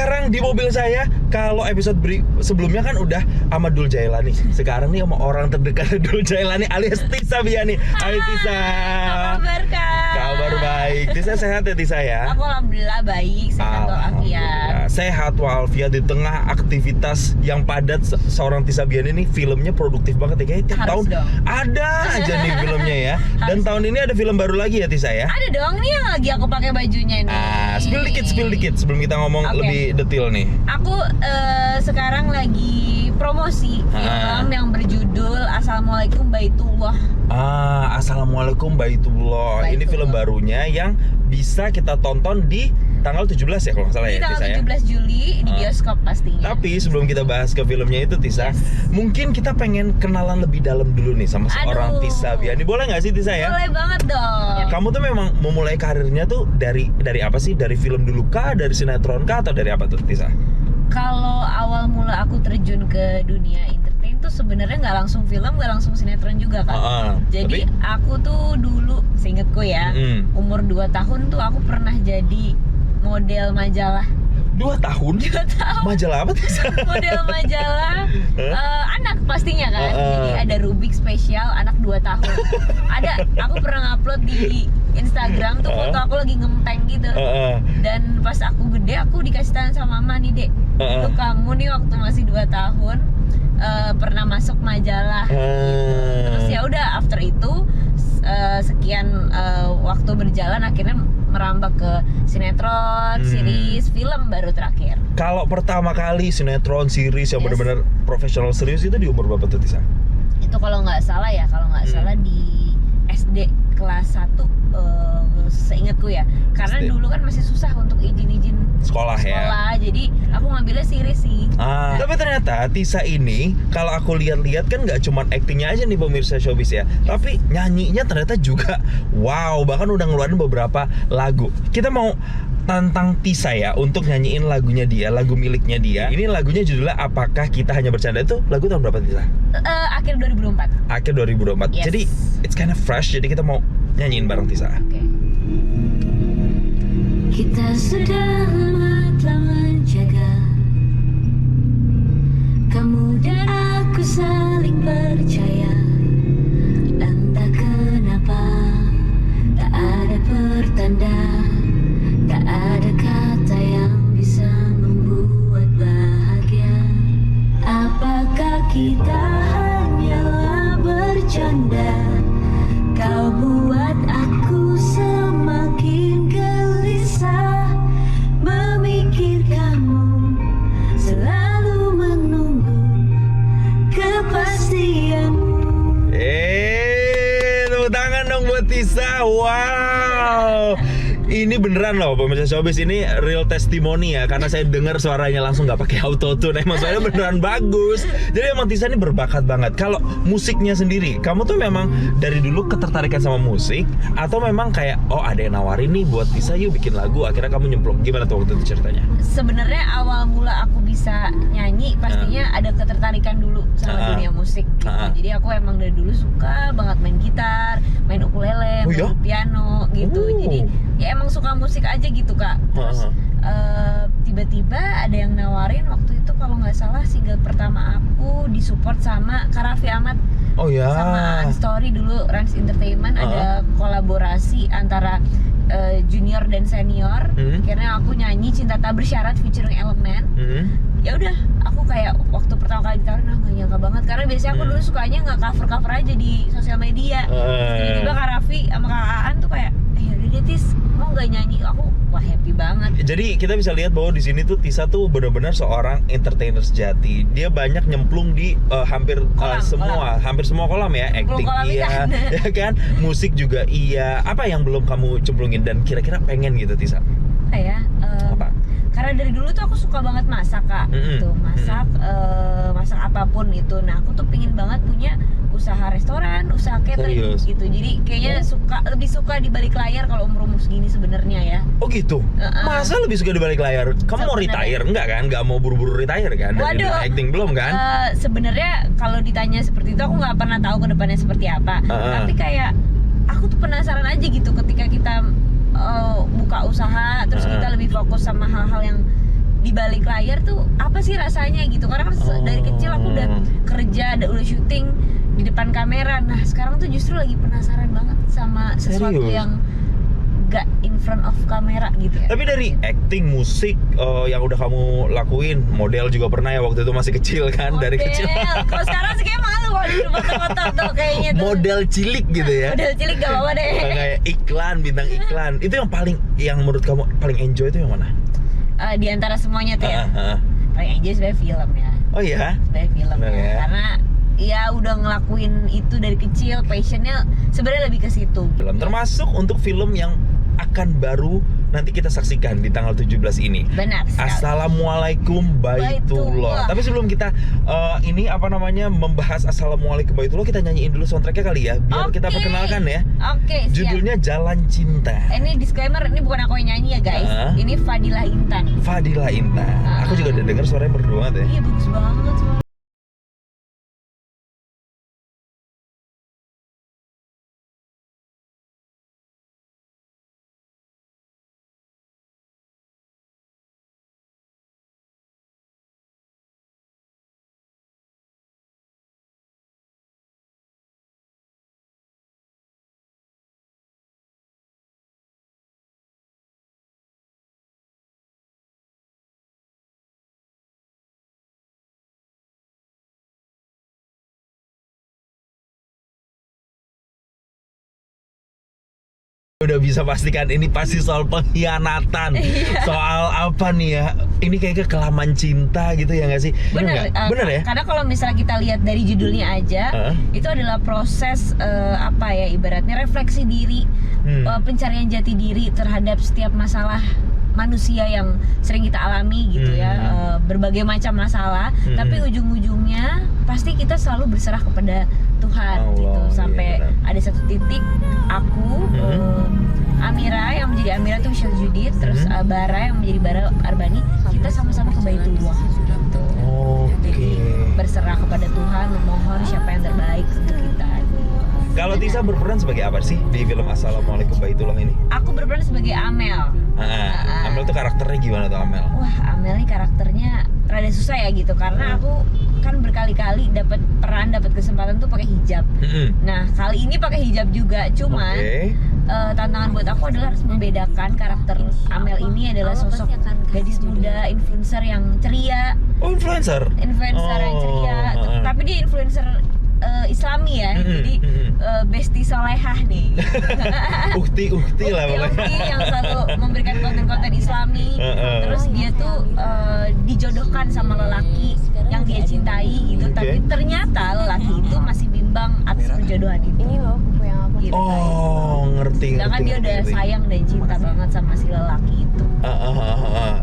sekarang di mobil saya. Kalau episode sebelumnya kan udah sama Dul Jailani. Sekarang nih sama orang terdekat Dul Jailani alias Tisa Biani. Hai Tisa. Apa kabar Kak? Kabar baik. Tisa sehat ya Tisa ya? Aku alhamdulillah baik, sehat walafiat. Sehat walafiat di tengah aktivitas yang padat. Seorang Tisa Biani nih filmnya produktif banget ya. Kayaknya tiap tahun dong. ada aja nih filmnya ya. Dan tahun ini ada film baru lagi ya Tisa ya? Ada dong, nih yang lagi aku pakai bajunya nih. Spill dikit sebelum kita ngomong lebih detail nih. Aku sekarang lagi promosi film yang berjudul Assalamualaikum Baitullah. Assalamualaikum Baitullah. Ini film barunya yang bisa kita tonton di tanggal 17 ya kalau nggak salah ya Tisa ya. Di tanggal 17 Juli di bioskop pastinya. Tapi sebelum kita bahas ke filmnya itu Tisa, mungkin kita pengen kenalan lebih dalam dulu nih sama seorang Tisa Biani. Boleh nggak sih Tisa ya? Boleh banget dong. Kamu tuh memang memulai karirnya tuh dari apa sih? Dari film dulu kah? Dari sinetron kah? Atau dari apa tuh Tisa? Kalau awal mula aku terjun ke dunia entertain tuh sebenarnya nggak langsung film, nggak langsung sinetron juga kan. Jadi aku tuh dulu, seingetku ya, umur 2 tahun tuh aku pernah jadi model majalah. 2 tahun? 2 tahun. Majalah apa Tisa? Model majalah anak pastinya kan. Jadi ada Rubik spesial anak 2 tahun. Aku pernah ngupload di Instagram tuh foto aku lagi ngempeng gitu. Dan pas aku gede aku dikasih tahu sama mama nih, Dek. Itu kamu nih waktu masih 2 tahun pernah masuk majalah gitu. Terus ya udah after itu sekian waktu berjalan akhirnya merambah ke sinetron, series, film baru terakhir. Kalau pertama kali sinetron, series yang benar-benar profesional serius itu di umur berapa tuh Tisa? Itu kalau nggak salah salah di SD kelas 1 seingatku ya. Karena SD. dulu kan masih susah untuk izin Sekolah ya. Jadi aku ngambilnya series sih. Tapi ternyata Tisa ini kalau aku lihat-lihat kan nggak cuma aktingnya aja nih pemirsa Showbiz ya, tapi nyanyinya ternyata juga wow, bahkan udah ngeluarin beberapa lagu. Kita mau tantang Tisa ya untuk nyanyiin lagunya dia, lagu miliknya dia. Ini lagunya judulnya Apakah Kita Hanya Bercanda. Itu lagu tahun berapa Tisa? Akhir 2024. Akhir 2024. Yes. Jadi it's kind of fresh. Jadi kita mau nyanyiin bareng Tisa. Okay. Kita sudah lama telah menjaga, kamu dan aku saling percaya. Entah kenapa tak ada pertanda, tak ada kata yang bisa membuat bahagia. Apakah kita hanyalah bercanda? Kau buat aku semakin gelisah, memikirkanmu, selalu menunggu kepastianmu. Tepuk tangan dong buat Tisa. Wow. Ini beneran loh pemirsa Showbiz, ini real testimoni ya, karena saya dengar suaranya langsung nggak pakai autotune. Emang suaranya beneran bagus. Jadi emang Tisa ini berbakat banget. Kalau musiknya sendiri, kamu tuh memang dari dulu ketertarikan sama musik atau memang kayak ada yang nawarin nih buat Tisa yuk bikin lagu, akhirnya kamu nyemplung. Gimana tuh waktu itu ceritanya? Sebenarnya awal mula aku bisa nyanyi pastinya ada ketertarikan dulu sama dunia musik gitu. Jadi aku emang dari dulu suka banget main gitar, main ukulele, main piano gitu. Jadi ya emang suka musik aja gitu Kak. Terus tiba-tiba ada yang nawarin waktu itu kalau nggak salah single pertama aku disupport sama Kak Raffi Ahmad. Sama Unstory dulu, Rans Entertainment ada kolaborasi antara junior dan senior. Akhirnya aku nyanyi Cinta Tak Bersyarat featuring Elemen. Ya udah, aku kayak waktu pertama kali ditawarin nggak nyangka banget karena biasanya aku dulu sukanya nggak cover aja di sosial media. Tiba-tiba Kak Raffi sama Kak Aan tuh kayak yaudah deh Tis, mau nggak nyanyi? Aku wah happy banget. Jadi kita bisa lihat bahwa di sini tuh Tisa tuh benar-benar seorang entertainer sejati. Dia banyak nyemplung di hampir semua kolam ya. Acting iya, ya kan? Musik juga iya. Apa yang belum kamu cemplungin dan kira-kira pengen gitu Tisa? Apa? Karena dari dulu tuh aku suka banget masak Kak. Gitu, masak apapun itu. Nah aku tuh pingin banget punya usaha restoran, usaha catering gitu. Jadi kayaknya lebih suka di balik layar kalau umur segini sebenarnya ya. Oh gitu? Masa lebih suka di balik layar? Kamu mau retire? Enggak kan? Enggak mau buru-buru retire kan? Dari acting belum kan? Sebenarnya kalau ditanya seperti itu aku nggak pernah tahu ke depannya seperti apa. Tapi kayak aku tuh penasaran aja gitu ketika kita buka usaha terus kita lebih fokus sama hal-hal yang di balik layar tuh apa sih rasanya gitu. Karena kan dari kecil aku udah kerja, udah syuting di depan kamera. Nah sekarang tuh justru lagi penasaran banget sama sesuatu Serius? yang gak in front of kamera gitu ya. Tapi dari acting, musik yang udah kamu lakuin, model juga pernah ya waktu itu masih kecil kan, dari kecil. Kalau sekarang sih kayak malu kalau di foto-foto tuh kayaknya tuh. Model cilik gitu ya. Model cilik gak apa-apa deh. Kayak iklan, bintang iklan. Itu yang menurut kamu paling enjoy itu yang mana? Di antara semuanya tuh ya. Ah. Paling enjoy sebenarnya film ya. Oh iya. Sebenarnya film Bener ya. ya. Karena ya udah ngelakuin itu dari kecil, passionnya sebenarnya lebih ke situ. Film termasuk untuk film yang akan baru nanti kita saksikan di tanggal 17 ini. Benar sekali. Assalamualaikum Baitullah. Baitullah. Tapi sebelum kita ini membahas Assalamualaikum Baitullah, kita nyanyiin dulu soundtracknya kali ya, biar kita Oke. perkenalkan ya. Oke, siap. Judulnya Jalan Cinta. Ini disclaimer, ini bukan aku yang nyanyi ya guys. Ini Fadilah Intan. Fadilah Intan. Aku juga udah denger suaranya merdu banget ya. Iya bagus banget suara. Udah bisa pastikan ini pasti soal pengkhianatan. Soal apa nih ya? Ini kayak kelaman cinta gitu ya nggak sih? Bener, Bener ya? Karena kalau misalnya kita lihat dari judulnya aja, itu adalah proses ibaratnya refleksi diri, pencarian jati diri terhadap setiap masalah manusia yang sering kita alami gitu ya, berbagai macam masalah. Tapi ujung-ujungnya pasti kita selalu berserah kepada Tuhan gitu. Sampai ada satu titik aku, Amira yang menjadi Amira tuh Michelle Judith, terus Bara yang menjadi Bara Arbani, kita sama-sama ke Baitullah gitu. Jadi berserah kepada Tuhan, memohon siapa yang terbaik untuk kita. Kalau Tisa berperan sebagai apa sih di film Assalamualaikum Baitullah ini? Aku berperan sebagai Amel. Amel tuh karakternya gimana tuh Amel? Wah, Amel nih karakternya rada susah ya gitu, karena aku kan berkali-kali dapat kesempatan tuh pakai hijab. Nah, kali ini pakai hijab juga, cuman tantangan buat aku adalah harus membedakan karakter Amel ini adalah sosok gadis muda influencer yang ceria. Oh, influencer Yang ceria, tapi dia influencer Islami ya, jadi besti solehah nih. Ukti lah pokoknya. Ukti yang selalu memberikan konten-konten Islami. Terus dia tuh dijodohkan sama lelaki yang dia cintai gitu, tapi ternyata lelaki itu masih bimbang atas perjodohan itu. Ini loh buku yang aku gitu. Oh, ngerti. Sedangkan dia udah sayang dan cinta banget sama si lelaki itu.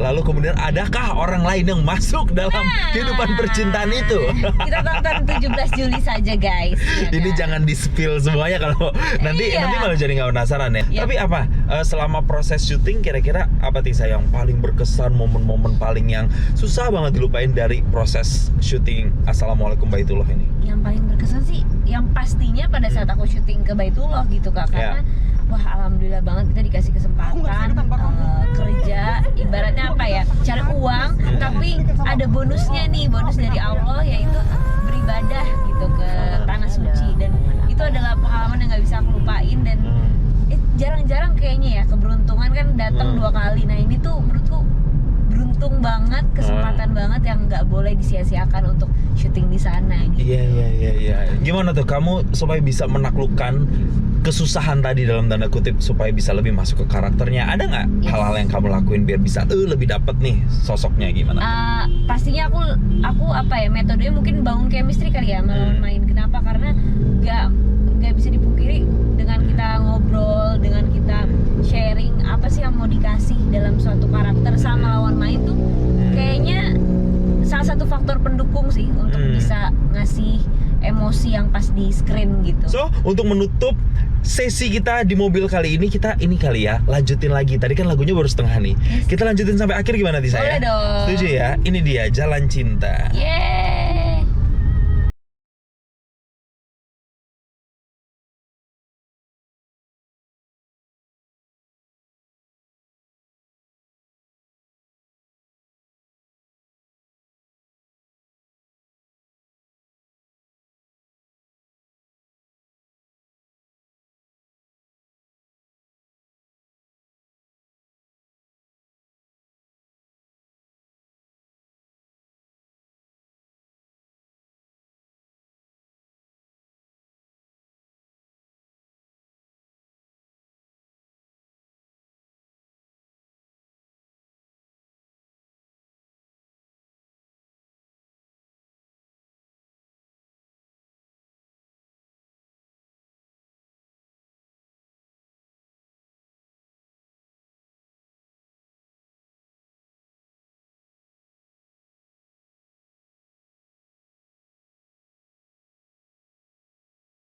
Lalu kemudian adakah orang lain yang masuk dalam kehidupan percintaan itu? Kita tonton 17 Juli saja guys. Ini jangan di-spill semuanya kalau nanti malah jadi nggak penasaran ya. Tapi apa selama proses syuting kira-kira apa Tisa yang paling berkesan, momen-momen paling yang susah banget dilupain dari proses syuting Assalamualaikum Baitullah ini? Yang paling berkesan sih yang pastinya pada saat aku syuting ke Baitullah gitu Kak, karena wah alhamdulillah banget kita dikasih kesempatan kerja, ibaratnya apa ya, cari uang tapi ada bonusnya nih, bonus dari Allah yaitu beribadah gitu ke tanah suci, dan itu adalah pengalaman yang nggak bisa aku lupain. Dan jarang-jarang kayaknya ya keberuntungan kan datang 2 kali. Nah ini tuh menurutku beruntung banget, kesempatan banget yang nggak boleh disia-siakan untuk syuting di sana gitu. Iya. Gimana tuh kamu supaya bisa menaklukkan kesusahan tadi dalam tanda kutip supaya bisa lebih masuk ke karakternya? Ada nggak hal-hal yang kamu lakuin biar bisa lebih dapet nih sosoknya gimana? Pastinya aku metodenya mungkin bangun chemistry kali ya melawan main. Kenapa? Karena nggak bisa dipungkiri dengan kita ngobrol, dengan kita sharing apa sih yang mau dikasih dalam suatu karakter sama lawan main tuh kayaknya salah satu faktor pendukung sih untuk bisa ngasih emosi yang pas di screen gitu. So, untuk menutup sesi kita di mobil kali ini, kita ini kali ya lanjutin lagi. Tadi kan lagunya baru setengah nih. Kita lanjutin sampai akhir gimana Tisa? Boleh dong. Setuju ya? Ini dia Jalan Cinta. Yeay.